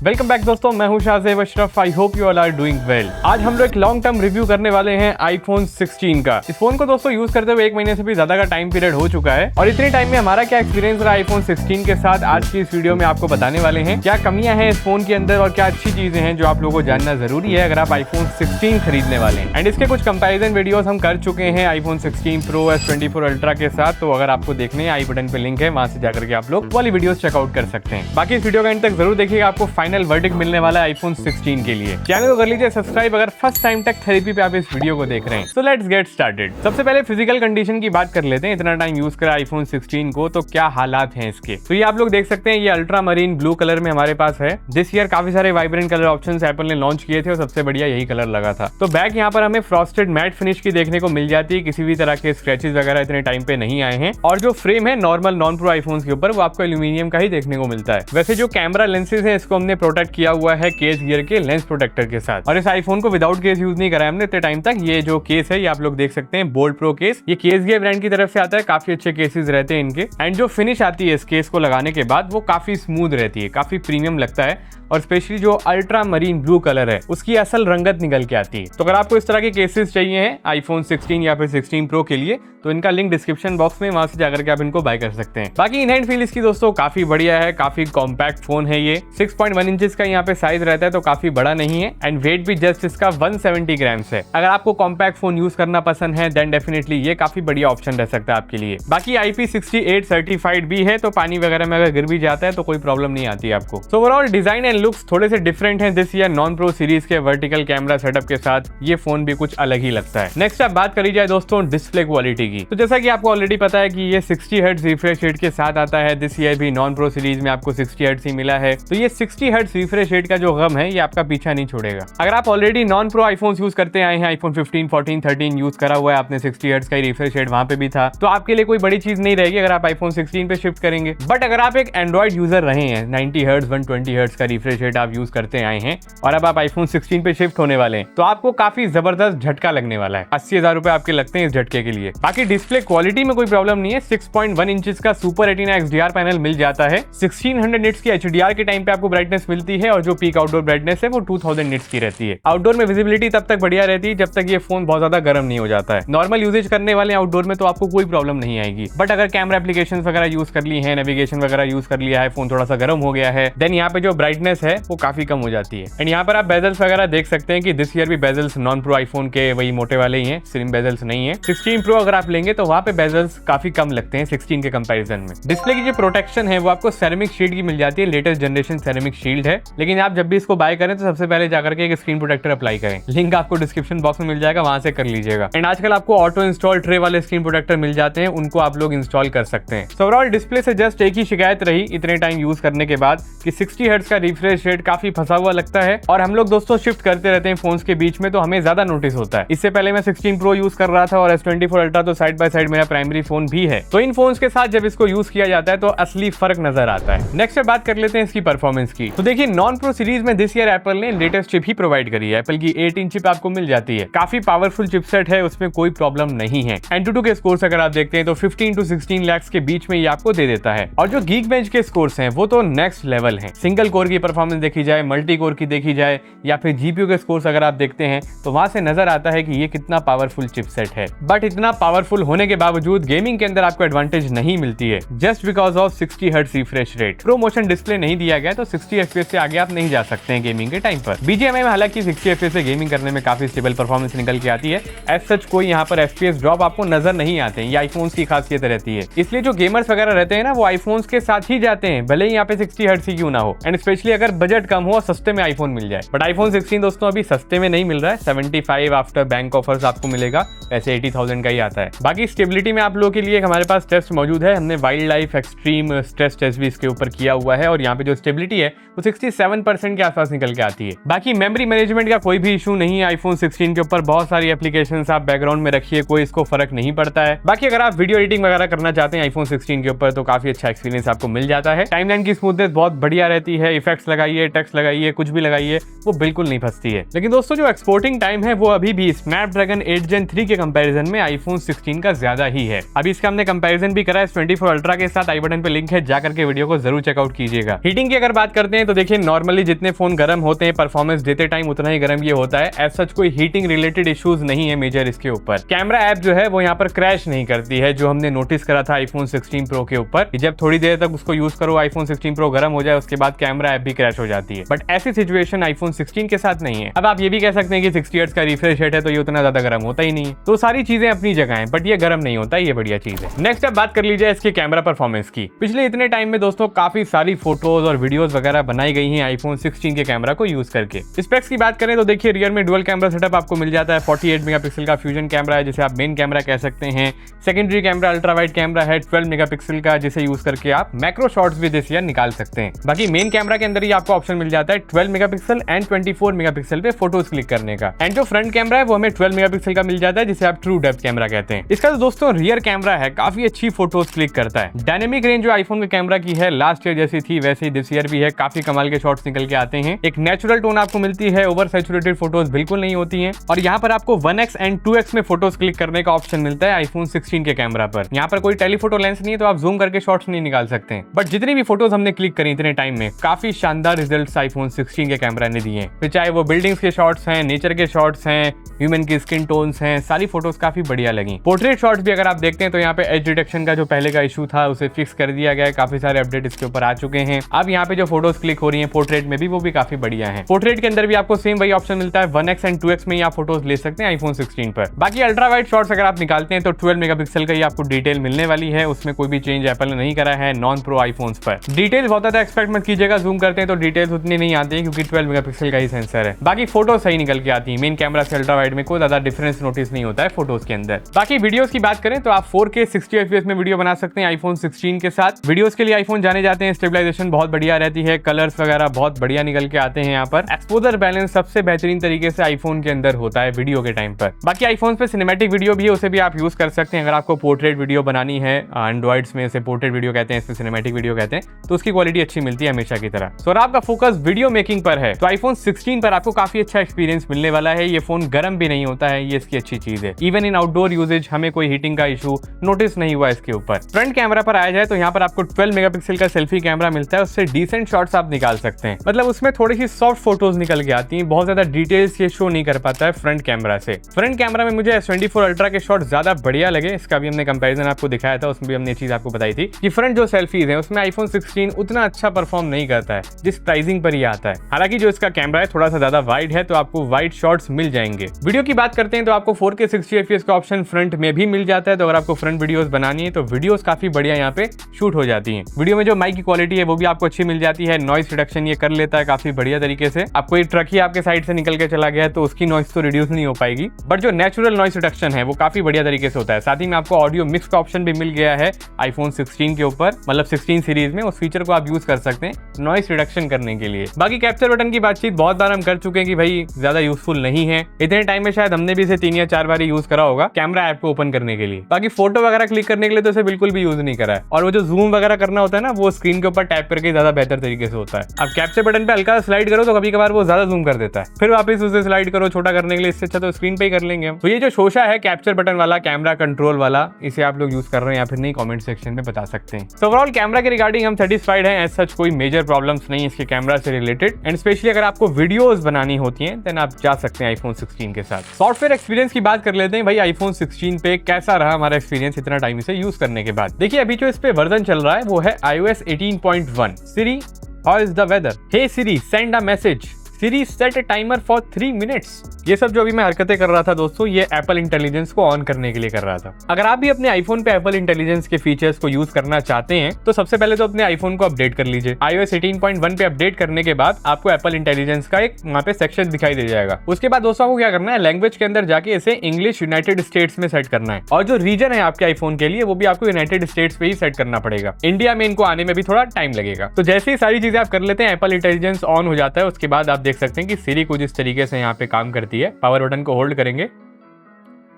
Welcome back दोस्तों, मैं हूं Shahzeb Ashraf. I hope you all are doing well. आज हम लोग एक लॉन्ग टर्म रिव्यू करने वाले हैं आईफोन 16 का। इस फोन को दोस्तों यूज करते हुए 1 महीने से भी ज्यादा का टाइम पीरियड हो चुका है और इतने टाइम में हमारा क्या एक्सपीरियंस रहा आईफोन 16 के साथ, आज की इस वीडियो में आपको बताने वाले हैं। क्या कमियां हैं इस फोन के अंदर और क्या अच्छी चीजें हैं जो आप लोगों को जानना जरूरी है अगर आप आईफोन 16 खरीदने वाले हैं। एंड इसके कुछ कंपेरिजन वीडियोस हम कर चुके हैं आईफोन 16 प्रो S24 अल्ट्रा के साथ, तो अगर आपको देखने हैं आई बटन पे लिंक है, वहां से जाकर के आप लोग वाली वीडियोस चेकआउट कर सकते हैं। बाकी इस वीडियो का एंड तक जरूर देखिएगा, आपको फाइनल वर्डिक्ट मिलने वाला आईफोन 16 के लिए। चैनल को कर लीजिए सब्सक्राइब अगर फर्स्ट टाइम टेक थेरेपी पे आप इस वीडियो को देख रहे हैं। So let's get started. सबसे पहले फिजिकल कंडीशन की बात कर लेते हैं। इतना टाइम यूज करा आईफोन 16 को तो क्या हालात हैं इसके। तो ये आप लोग देख सकते हैं, ये अल्ट्रा मरीन ब्लू कलर में हमारे पास है। दिस ईयर काफी सारे वाइब्रेंट कलर ऑप्शंस एप्पल ने लॉन्च किए थे और सबसे बढ़िया यही कलर लगा था। तो बैक यहाँ पर हमें फ्रॉस्टेड मैट फिनिश की देखने को मिल जाती है, किसी भी तरह के स्क्रैचेस वगैरह इतने टाइम पे नहीं आए हैं। और जो फ्रेम है नॉर्मल नॉन प्रो आईफोन के ऊपर वो आपको एल्यूमिनियम का ही देखने को मिलता है। वैसे जो कैमरा लेंसेज है इसको हमने प्रोटेक्ट किया हुआ है केस गियर के लेंस प्रोटेक्टर के साथ, और इस आईफोन को विदाउट केस यूज नहीं कराया हमने इतने टाइम तक। ये जो केस है ये आप लोग देख सकते हैं, बोल्ड प्रो केस, ये केस गियर ब्रांड की तरफ से आता है। काफी अच्छे केसेस रहते हैं इनके, एंड जो फिनिश आती है इस केस को लगाने के बाद वो काफी स्मूथ रहती है, काफी प्रीमियम लगता है। और स्पेशली जो अल्ट्रा मरीन ब्लू कलर है उसकी असल रंगत निकल के आती है। तो अगर आपको इस तरह के केसेस चाहिए हैं आईफोन 16 या फिर 16 प्रो के लिए तो इनका लिंक डिस्क्रिप्शन बॉक्स में, वहां से जाकर के आप इनको बाय कर सकते हैं। बाकी इन हैंड फील इसकी दोस्तों काफी बढ़िया है, काफी कॉम्पैक्ट फोन है ये। 6.1 इंचेस का यहाँ पे साइज रहता है तो काफी बड़ा नहीं है, एंड वेट भी जस्ट इसका 170 ग्राम्स है। अगर आपको कॉम्पैक्ट फोन यूज करना पसंद है देन डेफिनेटली ये काफी बढ़िया ऑप्शन रह सकता है आपके लिए। बाकी IP68 सर्टिफाइड भी है, तो पानी वगैरह में अगर गिर भी जाता है तो कोई प्रॉब्लम नहीं आती आपको। So overall design and looks थोड़े से डिफरेंट है this year non pro series के वर्टिकल कैमरा सेटअप के साथ। ये फोन भी कुछ अलग ही लगता है। नेक्स्ट अब बात करी जाए दोस्तों डिस्प्ले क्वालिटी की, तो जैसा कि आपको ऑलरेडी पता है कि ये 60 हर्ट्ज रिफ्रेश रेट के साथ आता है। दिस ईयर भी नॉन प्रो सीरीज में आपको 60 हर्ट्ज ही मिला है, तो ये 60 हर्ट्ज रिफ्रेश रेट का जो गम है ये आपका पीछा नहीं छोड़ेगा। अगर आप already non pro iPhone use करते आए हैं, आईफोन 15, 14, 13 यूज करा हुआ है आपने, 60 हर्ट्ज का रिफ्रेश रेट वहां पे भी था, तो आपके लिए कोई बड़ी चीज नहीं रहेगी अगर आप आईफोन 16 पे शिफ्ट करेंगे। बट अगर आप एक एंड्रॉइड यूजर रहे हैं, 90 हर्ट्ज 120 हर्ट्ज का रिफ्रेश रेट आप यूज करते आए हैं और अब आप आईफोन 16 पे शिफ्ट होने वाले हैं, तो आपको काफी जबरदस्त झटका लगने वाला है। 80,000 रुपए आपके लगते हैं इस झटके के लिए। बाकी डिस्प्ले क्वालिटी में कोई प्रॉब्लम नहीं है। 6.1 इंचेस का सुपर रेटिना XDR पैनल मिल जाता है। 1600 निट्स की HDR के टाइम पे आपको ब्राइटनेस मिलती है और जो पीक आउटडोर ब्राइटनेस है वो 2000 निट्स की रहती है। आउटडोर में विजिबिलिटी तब तक बढ़िया रहती है जब तक ये फोन बहुत ज्यादा गर्म नहीं हो जाता है। नॉर्मल यूजेज करने वाले आउटडोर में तो आपको कोई प्रॉब्लम नहीं आएगी, बट अगर कैमरा एप्लीकेशन वगैरह यूज कर ली है, नेविगेशन वगैरह यूज कर लिया है, फोन थोड़ा सा गर्म हो गया है, देन यहाँ पे जो ब्राइटनेस है वो काफी कम हो जाती है। एंड यहाँ पर आप बेजल्स वगैरह देख सकते हैं कि दिस ईयर भी बेजल्स नॉन प्रो आईफोन के वही मोटे वाले ही हैं, स्लिम बेजल्स नहीं है। 16 प्रो अगर आप लेंगे तो वहाँ पे बेजल्स काफी कम लगते हैं 16 के कंपैरिजन में। डिस्प्ले की जो प्रोटेक्शन है वो आपको सेरेमिक शील्ड की मिल जाती है, लेटेस्ट जनरेशन सेरेमिक शील्ड है। लेकिन आप जब भी इसको बाय करें तो सबसे पहले जाकर के एक स्क्रीन प्रोटेक्टर अप्लाई करें, लिंक आपको डिस्क्रिप्शन बॉक्स में मिल जाएगा, वहां से कर लीजिएगा। एंड आजकल आपको ऑटो इंस्टॉल ट्रे वाले स्क्रीन प्रोटेक्टर मिल जाते हैं, उनको आप लोग इंस्टॉल कर सकते हैं। सो ओवरऑल डिस्प्ले से जस्ट एक ही शिकायत रही इतने टाइम यूज करने के बाद कि 60 हर्ट्ज का रिफ्रेश रेट काफी फंसा हुआ लगता है, और हम लोग दोस्तों शिफ्ट करते रहते हैं फोन्स के बीच में तो हमें ज्यादा नोटिस होता है। इससे पहले मैं 16 प्रो यूज कर रहा था और S24 अल्ट्रा तो साइड बाय साइड मेरा प्राइमरी फोन भी है, तो इन फोन्स के साथ जब इसको यूज किया जाता है तो असली फर्क नजर आता है। नेक्स्ट बात कर लेते हैं इसकी परफॉर्मेंस की। तो देखिए नॉन प्रो सीरीज में दिस ईयर एप्पल ने लेटेस्ट चिप ही प्रोवाइड करी है। एप्पल की 18 चिप आपको मिल जाती है, काफी पावरफुल चिपसेट है, उसमें कोई प्रॉब्लम नहीं है। एंटूटू के स्कोर्स अगर आप देखते हैं तो 15 to 16 लाख के बीच में ये आपको दे देता है, और जो गीकबेंच के स्कोर्स हैं वो तो नेक्स्ट लेवल है। सिंगल कोर की परफॉर्मेंस देखी जाए, मल्टी कोर की देखी जाए, या फिर जीपीयू के स्कोर्स अगर आप देखते हैं तो वहां से नजर आता है कि ये कितना पावरफुल चिपसेट है। बट इतना पावरफुल होने के बावजूद गेमिंग के अंदर आपको एडवांटेज नहीं मिलती है, just because of 60 hertz refresh rate. Pro motion display नहीं दिया गया तो 60 FPS से आगे आप नहीं जा सकते हैं गेमिंग के टाइम पर। BGMI में हालांकि 60 FPS से गेमिंग करने में काफी स्टेबल परफॉर्मेंस निकल के आती है। एज सच कोई यहाँ पर FPS ड्रॉप आपको नजर नहीं आते हैं, ये आईफोन्स की खासियत रहती है। इसलिए जो गेमर्स वगैरह रहते हैं ना वो आईफोन्स के साथ ही जाते हैं, भले ही यहाँ पे 60 हर्ट्ज ही क्यों ना हो, एंड स्पेशली अगर बजट कम हो और सस्ते में आईफोन मिल जाए। बट आईफोन 16 दोस्तों अभी सस्ते में नहीं मिल रहा है, 75 आफ्टर बैंक ऑफर्स आपको मिलेगा, ऐसे 80,000 का ही आता है। बाकी स्टेबिलिटी में आप लोगों के लिए हमारे पास टेस्ट मौजूद है, हमने wild life extreme stress test भी इसके ऊपर किया हुआ है, और यहाँ पे जो स्टेबिलिटी है वो 67% के आसपास निकल के आती है। बाकी मेमोरी मैनेजमेंट का कोई भी इशू नहीं है आईफोन 16 के ऊपर, बहुत सारी एप्लीकेशंस आप बैकग्राउंड में रखिए, कोई इसको फर्क नहीं पड़ता है। बाकी अगर आप वीडियो एडिटिंग वगैरह करना चाहते हैं आईफोन 16 के ऊपर तो काफी अच्छा एक्सपीरियंस आपको मिल जाता है। टाइमलाइन की स्मूथनेस बहुत बढ़िया रहती है, इफेक्ट्स लगाइए, टेक्स्ट लगाइए, कुछ भी लगाइए, वो बिल्कुल नहीं फंसती है। लेकिन दोस्तों जो एक्सपोर्टिंग टाइम है वो अभी भी स्नैपड्रैगन 8 Gen 3 के कंपैरिजन में आईफोन 16 का ज्यादा ही है। अभी इसका हमने कंपैरिजन भी करा है S24 अल्ट्रा के साथ, आई बटन पे लिंक है, जाकर के वीडियो को जरूर चेकआउट कीजिएगा। हीटिंग की अगर बात करते हैं तो देखिए नॉर्मली जितने फोन गर्म होते हैं परफॉर्मेंस देते टाइम उतना ही गर्म ये होता है। एज सच कोई हीटिंग रिलेटेड इश्यूज नहीं है मेजर इसके ऊपर। कैमरा ऐप जो है वो यहाँ पर क्रैश नहीं करती है, जो हमने नोटिस करा था आईफोन 16 प्रो के ऊपर। जब थोड़ी देर तक उसको यूज करो, आईफोन 16 प्रो गर्म हो जाए, उसके बाद कैमरा ऐप भी क्रैश हो जाती है। बट ऐसी सिचुएशन आईफोन 16 के साथ नहीं है। अब आप ये भी कह सकते हैं कि 60 हर्ट्ज का रिफ्रेश रेट है तो ये उतना ज्यादा गर्म होता ही नहीं। तो सारी चीजें अपनी जगह है, बट ये गर्म नहीं होता, ये बढ़िया चीज है। नेक्स्ट अब बात कर लीजिए इसके कैमरा परफॉर्मेंस की। पिछले इतने टाइम में दोस्तों काफी सारी फोटोज और वीडियोस वगैरह बनाई गई हैं आईफोन 16 के कैमरा को यूज करके। स्पेक्स की बात करें तो देखिए रियर में डुअल कैमरा सेटअप आपको मिल जाता है। 48 मेगापिक्सल का फ्यूजन कैमरा है जिसे आप मेन कैमरा कह सकते हैं। Secondary camera ultra wide camera है 12 मेगापिक्सल का, जिसे यूज करके आप मैक्रो शॉट्स भी दिस ईयर निकाल सकते हैं। बाकी मेन कैमरा के अंदर ही आपको ऑप्शन मिल जाता है 12 मेगापिक्सल एंड 24 मेगापिक्सल पे फोटोज क्लिक करने का। एंड जो फ्रंट कैमरा है वो हमें 12 मेगापिक्सल का मिल जाता है, जिसे आप ट्रू डेप्थ कैमरा कहते हैं। इसका दोस्तों रियर कैमरा है काफी अच्छी फोटोज क्लिक करता है। डायनेमिक रेंज जो आईफोन के कैमरा की है लास्ट ईयर जैसी थी वैसे ही दिस ईयर भी है। काफी कमाल के शॉट्स निकल के आते हैं। एक नेचुरल टोन आपको मिलती है, ओवर सैचुरेटेड फोटोज बिल्कुल नहीं होती हैं। और यहाँ पर आपको 1x एंड 2x में फोटोज क्लिक करने का ऑप्शन मिलता है आईफोन 16 के कैमरा पर। यहाँ पर कोई टेलीफोटो लेंस नहीं है तो आप जूम करके शॉट्स नहीं निकाल सकते हैं। बट जितनी भी फोटोज हमने क्लिक करी इतने टाइम में काफी शानदार रिजल्ट्स आईफोन 16 के कैमरा ने दिए। फिर चाहे वो बिल्डिंग्स के शॉट्स हैं, नेचर के शॉट्स हैं, ह्यूमन की स्किन टोन्स हैं, सारी फोटोज काफी बढ़िया लगी। पोर्ट्रेट शॉट्स भी अगर आप देखते हैं तो यहाँ पे एज डिटेक्शन का जो पहले का इशू था उसे फिक्स कर दिया गया है। काफी सारे अपडेट इसके ऊपर आ चुके हैं। अब यहाँ पे जो फोटोज क्लिक हो रही है पोर्ट्रेट में भी वो भी काफी बढ़िया है। पोर्ट्रेट के अंदर भी आपको सेम वही ऑप्शन मिलता है, 1x एंड 2x में ही आप फोटोज ले सकते हैं आईफोन 16 पर। बाकी अल्ट्रा वाइड शॉट्स अगर आप निकालते हैं तो 12 मेगापिक्सल का ही आपको डिटेल मिलने वाली है। उसमें कोई भी चेंज एप्पल ने नहीं करा है नॉन प्रो आईफोन्स पर। डिटेल्स बहुत ज्यादा एक्सपेक्ट मत कीजिएगा, जूम करते हैं तो डिटेल्स उतनी नहीं आती है क्योंकि 12 मेगापिक्सल का ही सेंसर है। बाकी फोटो सही निकल के आती है। मेन कैमरा से अल्ट्रा वाइड में कोई ज्यादा डिफरेंस नोटिस नहीं होता है फोटोज के अंदर। बाकी वीडियोस की बात करें तो आप 4K 60 FPS में वीडियो बना सकते हैं आईफोन 16 के साथ। वीडियोस के लिए आईफोन जाने जाते हैं, स्टेबलाइजेशन बहुत बढ़िया रहती है, कलर्स वगैरह बहुत बढ़िया निकल के आते हैं। यहाँ पर एक्सपोजर बैलेंस सबसे बेहतरीन तरीके से आईफोन के अंदर होता है वीडियो के टाइम पर। बाकी आईफोन पे सिनेमैटिक वीडियो भी है, उसे भी आप यूज कर सकते हैं। अगर आपको पोर्ट्रेट वीडियो बनानी है, एंड्रॉइड्स में इसे पोर्ट्रेट वीडियो कहते हैं, इसमें सिनेमैटिक वीडियो कहते हैं, तो उसकी क्वालिटी अच्छी मिलती है हमेशा की तरह। सो आपका फोकस वीडियो मेकिंग पर है तो आईफोन 16 पर आपको काफी अच्छा एक्सपीरियंस मिलने वाला है। ये फोन गर्म भी नहीं होता है, ये इसकी अच्छी चीज है। इवन इन आउटडोर यूजेज हमें कोई हीटिंग का इशू नोटिस नहीं हुआ इसके ऊपर। फ्रंट कैमरा पर आया जाए तो यहाँ पर आपको 12 मेगापिक्सल का सेल्फी कैमरा मिलता है, उससे डिसेंट शॉट्स आप निकाल सकते हैं। मतलब उसमें थोड़ी सी सॉफ्ट फोटोज निकल के आती हैं, बहुत ज्यादा डिटेल्स ये शो नहीं कर पाता है फ्रंट कैमरा से। फ्रंट कैमरा में मुझे S24 अल्ट्रा के शॉट ज्यादा बढ़िया लगे। इसका भी हमने कंपैरिजन आपको दिखाया था, उसमें भी हमने चीज आपको बताई थी कि फ्रंट जो सेल्फीज है उसमें आईफोन 16 उतना अच्छा परफॉर्म नहीं करता है जिस प्राइसिंग पर ये आता है। हालांकि जो इसका कैमरा है थोड़ा सा ज्यादा वाइड है तो आपको वाइड शॉट्स मिल जाएंगे। वीडियो की बात करते हैं तो आपको 4K 60 FPS का ऑप्शन फ्रंट में भी मिल जाता है। तो अगर आपको फ्रंट वीडियोस बनानी है तो वीडियोस काफी बढ़िया यहाँ पे शूट हो जाती हैं। वीडियो में जो माइक की क्वालिटी है वो भी आपको अच्छी मिल जाती है। नॉइस रिडक्शन ये कर लेता है काफी बढ़िया तरीके से। अब कोई ट्रक ही आपके साइड से निकल के चला गया है तो उसकी नॉइस तो रिड्यूस नहीं हो पाएगी, बट जो नेचुरल नॉइस रिडक्शन है वो काफी बढ़िया तरीके से होता है। साथ ही में आपको ऑडियो मिक्स का ऑप्शन भी मिल गया है आईफोन 16 के ऊपर, मतलब 16 सीरीज में। उस फीचर को आप यूज कर सकते हैं नॉइस रिडक्शन करने के लिए। बाकी कैप्चर बटन की बातचीत बहुत बार हम कर चुके हैं कि भाई ज्यादा यूजफुल नहीं है। इतने टाइम में शायद हमने भी इसे 3 या 4 बार यूज करा होगा कैमरा ऐप को ओपन करने के लिए। बाकी फोटो वगैरह क्लिक करने के लिए तो इसे बिल्कुल भी यूज नहीं करा है। और वो जो जूम वगैरह करना होता है ना वो स्क्रीन के ऊपर टैप करके ज्यादा बेहतर तरीके से होता है। अब कैप्चर बटन पे हल्का स्लाइड करो तो कभी कभार वो ज्यादा जूम कर देता है, फिर वापस उसे स्लाइड करो छोटा करने के लिए। इससे अच्छा तो स्क्रीन पे ही कर लेंगे हम। तो ये जो शोशा है कैप्चर बटन वाला, कैमरा कंट्रोल वाला, इसे आप लोग यूज कर रहे हैं या फिर नहीं, कमेंट सेक्शन में बता सकते हैं। तो ओवरऑल कैमरा के रिगार्डिंग हम सेटिस्फाइड हैं। एज सच कोई मेजर प्रॉब्लम्स नहीं इसके कैमरा से रिलेटेड। एंड स्पेशली अगर आपको वीडियोस बनानी होती हैं देन आप जा सकते हैं आईफोन 16 के साथ। सॉफ्टवेयर एक्सपीरियंस की बात कर लेते हैं भाई, आईफोन 16 पे कैसा रहा हमारा एक्सपीरियंस इतना टाइम इसे यूज करने के बाद। देखिए अभी जो इस पे वर्जन चल रहा है वो है iOS 18.1। Siri, how is the weather? Hey Siri, send a message. Siri, set a timer for 3 minutes. ये सब जो अभी मैं हरकतें कर रहा था दोस्तों, ये एप्पल इंटेलिजेंस को ऑन करने के लिए कर रहा था। अगर आप भी अपने आईफोन पे एप्पल इंटेलिजेंस के फीचर्स को यूज करना चाहते हैं तो सबसे पहले तो अपने आईफोन को अपडेट कर लीजिए। iOS 18.1 पे अपडेट करने के बाद आपको एप्पल इंटेलिजेंस का एक वहां पे सेक्शन दिखाई दे जाएगा। उसके बाद दोस्तों आपको क्या करना है, लैंग्वेज के अंदर जाके इसे इंग्लिश यूनाइटेड स्टेट्स में सेट करना है। और जो रीजन है आपके आईफोन के लिए वो भी आपको यूनाइटेड स्टेट्स पे ही सेट करना पड़ेगा। इंडिया में इनको आने में भी थोड़ा टाइम लगेगा। तो जैसे ही सारी चीजें आप कर लेते हैं, एप्पल इंटेलिजेंस ऑन हो जाता है। उसके बाद आप देख सकते हैं कि सिरी कुछ इस तरीके से यहाँ पे काम करती है। पावर बटन को होल्ड करेंगे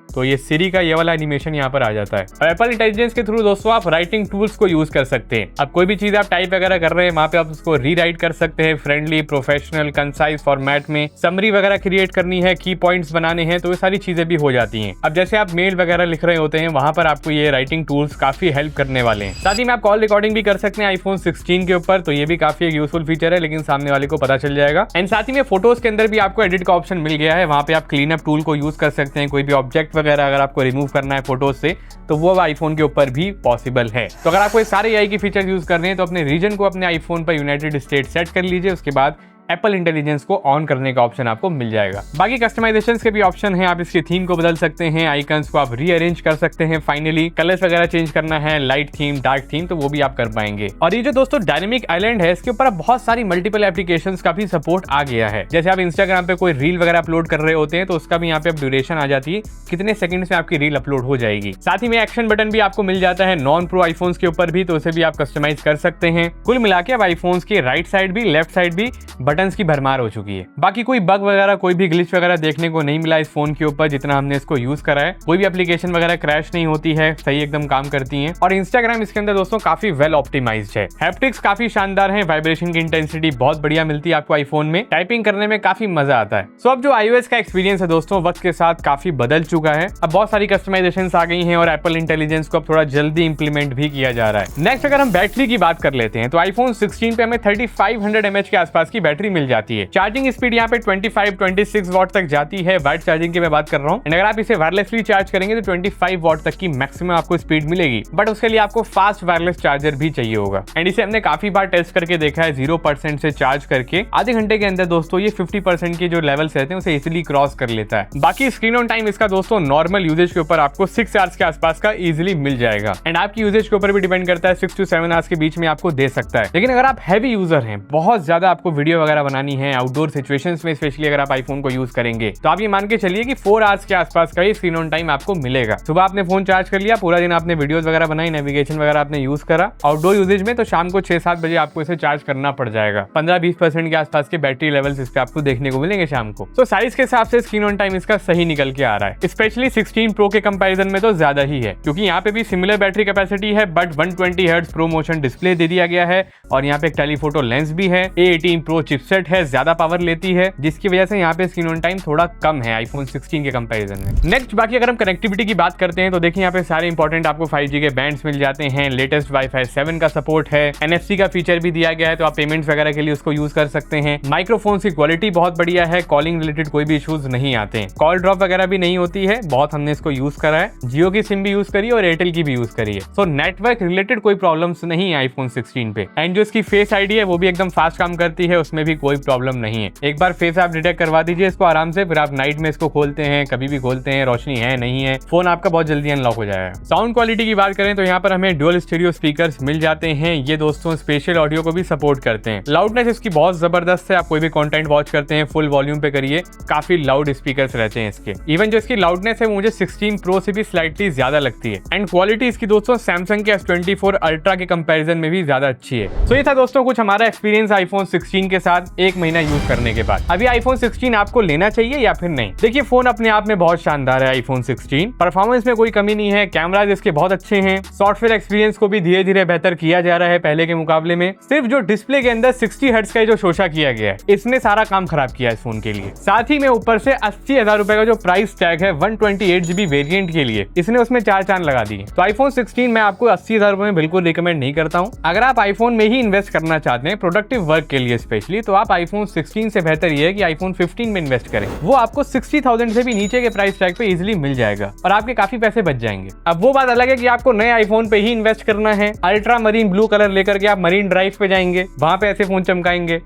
तो ये सिरी का ये वाला एनिमेशन यहाँ पर आ जाता है। और एप्पल इंटेलिजेंस के थ्रू दोस्तों आप राइटिंग टूल्स को यूज कर सकते हैं। अब कोई भी चीज आप टाइप वगैरह कर रहे हैं वहाँ पे आप उसको रीराइट कर सकते हैं फ्रेंडली, प्रोफेशनल, कंसाइज फॉर्मेट में। समरी वगैरह क्रिएट करनी है, की पॉइंट्स बनाने हैं, तो ये सारी चीजें भी हो जाती हैं। अब जैसे आप मेल वगैरह लिख रहे होते हैं वहां पर आपको ये राइटिंग टूल्स काफी हेल्प करने वाले हैं। साथ ही में आप कॉल रिकॉर्डिंग भी कर सकते हैं आईफोन 16 के ऊपर, तो ये भी काफी एक यूजफुल फीचर है, लेकिन सामने वाले को पता चल जाएगा। एंड साथ ही में फोटोज के अंदर भी आपको एडिट का ऑप्शन मिल गया है, वहां पे आप क्लीन अप टूल को यूज कर सकते हैं। कोई भी ऑब्जेक्ट वगैरह अगर आपको रिमूव करना है फोटोज से तो वो आईफोन के ऊपर भी पॉसिबल है। तो अगर आपको सारे एआई की फीचर यूज करने हैं तो अपने रीजन को अपने आईफोन पर यूनाइटेड स्टेट सेट कर लीजिए, उसके बाद एप्पल इंटेलिजेंस को ऑन करने का ऑप्शन आपको मिल जाएगा। बाकी कस्टमाइजेशन के भी ऑप्शन हैं, आप इसकी थीम को बदल सकते हैं, आइकन्स को आप रीअरेंज कर सकते हैं, फाइनली कलर्स वगैरह चेंज करना है, लाइट थीम, डार्क थीम, तो वो भी आप कर पाएंगे। और ये जो दोस्तों डायनेमिक आइलैंड है इसके ऊपर अब बहुत सारी मल्टीपल एप्लीकेशंस का भी सपोर्ट आ गया है। जैसे आप इंस्टाग्राम पे कोई रील वगैरह अपलोड कर रहे होते हैं तो उसका भी यहाँ पे अब ड्यूरेशन आ जाती है, कितने सेकंड्स में आपकी रील अपलोड हो जाएगी। साथ ही में एक्शन बटन भी आपको मिल जाता है नॉन प्रो आईफोन्स के ऊपर भी, तो उसे भी आप कस्टमाइज कर सकते हैं। कुल मिला के अब आईफोन्स की राइट साइड भी लेफ्ट साइड भी बटन्स की भरमार हो चुकी है। बाकी कोई बग वगैरह, कोई भी ग्लिच वगैरह देखने को नहीं मिला इस फोन के ऊपर जितना हमने इसको यूज करा है। कोई भी एप्लीकेशन वगैरह क्रैश नहीं होती है, सही एकदम काम करती हैं। और इंस्टाग्राम इसके अंदर दोस्तों काफी वेल ऑप्टिमाइज्ड है। हैप्टिक्स काफी शानदार है, वाइब्रेशन की इंटेंसिटी बहुत बढ़िया मिलती है आपको आईफोन में, टाइपिंग करने में काफी मजा आता है। सो अब जो iOS का एक्सपीरियंस है दोस्तों वक्त के साथ काफी बदल चुका है। अब बहुत सारी कस्टमाइजेशन आ गई हैं और एप्पल इंटेलिजेंस को अब थोड़ा जल्दी इंप्लीमेंट भी किया जा रहा है। नेक्स्ट अगर हम बैटरी की बात कर लेते हैं तो आईफोन 16 पे हमें 3500 mAh के आसपास की बैटरी मिल जाती है। चार्जिंग स्पीड यहाँ पे 25-26 वाट तक जाती है, वाइड चार्जिंग की मैं बात कर रहा हूँ। अगर आप इसे वायरलेसली चार्ज करेंगे तो 25 वाट तक की मैक्सिमम आपको स्पीड मिलेगी, बट उसके लिए आपको फास्ट वायरलेस चार्जर भी चाहिए होगा। एंड इसे हमने काफी बार टेस्ट करके देखा है, 0% से चार्ज करके आधे घंटे के अंदर दोस्तों ये 50% के जो लेवल्स रहते हैं उसे इजिली क्रॉस कर लेता है। बाकी स्क्रीन ऑन टाइम इसका दोस्तों नॉर्मल यूजेज के ऊपर आपको 6 आवर्स के आसपास का इजिली मिल जाएगा। एंड आपकी यूजेज के ऊपर भी डिपेंड करता है, 6 to 7 आवर्स के बीच में आपको दे सकता है। लेकिन अगर आप हैवी यूजर हैं, बहुत ज्यादा आपको वीडियो वगैरह बनानी है आउटडोर सिचुएशंस में, स्पेशली अगर आप आईफोन को यूज करेंगे तो आप ये मान के चलिए कि 4 आवर्स के आसपास का ही स्क्रीन ऑन टाइम आपको मिलेगा। सुबह आपने फोन चार्ज कर लिया, पूरा दिन आपने वीडियोस वगैरह बनाई, नेविगेशन वगैरह आपने यूज करा आउटडोर यूजेज में, तो शाम को 6-7 बजे आपको इसे चार्ज करना पड़ जाएगा। 15-20% के आसपास के बैटरी लेवल्स इस पे आपको देखने को मिलेंगे शाम को। तो साइज के हिसाब से स्क्रीन ऑन टाइम इसका सही निकल के आ रहा है, स्पेशली 16 प्रो के कंपैरिजन में तो ज्यादा ही है, क्योंकि यहाँ पे भी सिमिलर बैटरी कैपेसिटी है but 120 hertz ProMotion display दे दिया गया है और यहाँ पे एक टेलीफोटो लेंस भी है। A18 प्रो चिपसेट है, ज्यादा पावर लेती है, जिसकी वजह से यहाँ पे स्क्रीन ऑन टाइम थोड़ा कम है आईफोन 16 के कंपैरिजन में। नेक्स्ट बाकी अगर हम कनेक्टिविटी की बात करते हैं तो देखिए यहाँ पे सारे इंपॉर्टेंट आपको 5G के बैंड्स मिल जाते हैं, लेटेस्ट वाईफाई 7 का सपोर्ट है, NFC का फीचर भी दिया गया है तो आप पेमेंट्स वगैरह के लिए उसको यूज कर सकते हैं। माइक्रोफोन की क्वालिटी बहुत बढ़िया है, कॉलिंग रिलेटेड कोई भी इश्यूज नहीं आते हैं, कॉल ड्रॉप वगैरह भी नहीं होती है, बहुत हमने इसको यूज करा है। जियो की सिम भी यूज करी है और एयरटेल की भी यूज करी है, सो नेटवर्क रिलेटेड कोई प्रॉब्लम्स नहीं है आईफोन 16 पे। एंड जो इसकी फेस आईडी है वो भी एकदम फास्ट काम करती है, उसमें भी कोई प्रॉब्लम नहीं है। एक बार फेस आप डिटेक्ट करवा दीजिए इसको आराम से, फिर आप नाइट में इसको खोलते हैं, कभी भी खोलते हैं, रोशनी है नहीं है, फोन आपका बहुत जल्दी अनलॉक हो जाएगा। साउंड क्वालिटी की बात करें तो यहाँ पर हमें डुअल स्टीरियो स्पीकर्स मिल जाते हैं, ये दोस्तों स्पेशल ऑडियो को भी सपोर्ट करते हैं। लाउडनेस इसकी बहुत जबरदस्त है, आप कोई भी कंटेंट वॉच करते हैं फुल वॉल्यूम पे करिए, काफी लाउड स्पीकर्स रहते हैं इसके। इवन जो इसकी लाउडनेस है मुझे 16 प्रो से भी स्लाइटली ज्यादा लगती है। एंड क्वालिटी इसकी दोस्तों सैमसंग के S24 अल्ट्रा के कंपैरिजन में भी ज्यादा अच्छी है। सो ये था दोस्तों कुछ हमारा एक्सपीरियंस आईफोन 16 के साथ 1 महीना यूज करने के बाद। अभी आईफोन 16 आपको लेना चाहिए या फिर नहीं? देखिए फोन अपने आप में बहुत शानदार है आईफोन 16, परफॉर्मेंस में कोई कमी नहीं है, कैमराज इसके बहुत अच्छे हैं, सॉफ्टवेयर एक्सपीरियंस को भी धीरे धीरे बेहतर किया जा रहा है पहले के मुकाबले में। सिर्फ जो डिस्प्ले के अंदर 60 हर्ट्ज का जो शोशा किया गया है इसने सारा काम खराब किया इस फोन के लिए। साथ ही में ऊपर से 80,000 रुपए का जो प्राइस टैग है 128GB वेरिएंट के लिए, इसने उसमें 4 चांद लगा दिए। तो आईफोन 16 मैं आपको 80,000 रुपए में बिल्कुल रिकमेंड नहीं करता हूँ। अगर आप आईफोन में ही इन्वेस्ट करना चाहते हैं प्रोडक्टिव वर्क के लिए स्पेशली, तो आप आईफोन 16 से बेहतर ये है कि आईफोन 15 में इन्वेस्ट करें। वो आपको 60,000 से भी नीचे के प्राइस टैग पे इजीली मिल जाएगा और आपके काफी पैसे बच जाएंगे। अब वो बात अलग है कि आपको नए आईफोन पे ही इन्वेस्ट करना है, अल्ट्रा मरीन ब्लू कलर लेकर के आप मरीन ड्राइव पे जाएंगे, वहां पे ऐसे फोन चमकाएंगे,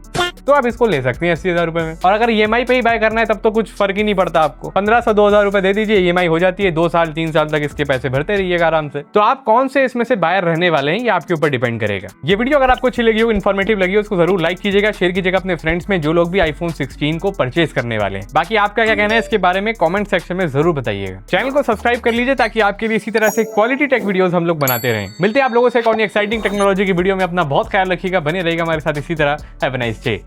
तो आप इसको ले सकते हैं 80,000 रुपए में। और अगर EMI पे ही बाय करना है तब तो कुछ फर्क ही नहीं पड़ता आपको, 1500-2000 रुपए दे दीजिए, EMI हो जाती है, 2 साल 3 साल तक इसके पैसे भरते रहिएगा आराम से। तो आप कौन से इसमें से बायर रहने वाले हैं ये आपके ऊपर डिपेंड करेगा। ये वीडियो अगर आपको अच्छी लगी हो, इन्फॉर्मेटिव लगी हो, उसको जरूर लाइक कीजिएगा, शेयर कीजिएगा अपने फ्रेंड्स में जो लोग भी आईफोन 16 को परचेज करने वाले हैं। बाकी आपका क्या कहना है इसके बारे में कमेंट सेक्शन में जरूर बताइएगा। चैनल को सब्सक्राइब कर लीजिए ताकि आपके लिए इसी तरह से क्वालिटी टेक वीडियोस हम लोग बनाते रहें। मिलते हैं आप लोगों से एक और एक्साइटिंग टेक्नोलॉजी की वीडियो में। अपना बहुत ख्याल रखिएगा, बने रहेगा हमारे साथ इसी तरह। Have a nice day.